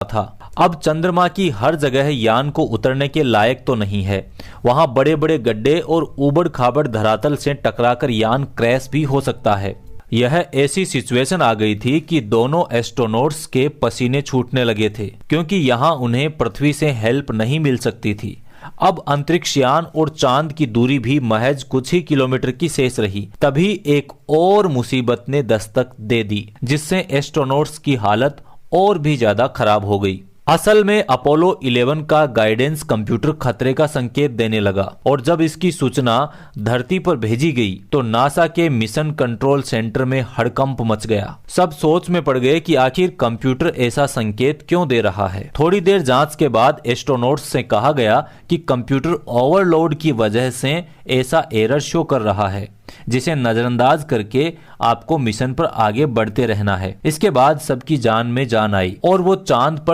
था। अब चंद्रमा की हर जगह यान को उतरने के लायक तो नहीं है। वहां बड़े बड़े गड्ढे और ऊबड़ खाबड़ धरातल से टकराकर यान क्रैश भी हो सकता है। यह ऐसी सिचुएशन आ गई थी कि दोनों एस्ट्रोनॉट्स के पसीने छूटने लगे थे, क्योंकि यहां उन्हें पृथ्वी से हेल्प नहीं मिल सकती थी। अब अंतरिक्ष यान और चांद की दूरी भी महज कुछ ही किलोमीटर की शेष रही। तभी एक और मुसीबत ने दस्तक दे दी, जिससे एस्ट्रोनॉट्स की हालत और भी ज्यादा खराब हो गई। असल में अपोलो 11 का गाइडेंस कंप्यूटर खतरे का संकेत देने लगा, और जब इसकी सूचना धरती पर भेजी गई तो नासा के मिशन कंट्रोल सेंटर में हड़कंप मच गया। सब सोच में पड़ गए कि आखिर कंप्यूटर ऐसा संकेत क्यों दे रहा है। थोड़ी देर जांच के बाद एस्ट्रोनॉट्स से कहा गया कि कंप्यूटर ओवरलोड की वजह से ऐसा एरर शो कर रहा है, जिसे नजरअंदाज करके आपको मिशन पर आगे बढ़ते रहना है। इसके बाद सबकी जान में जान आई और वो चांद पर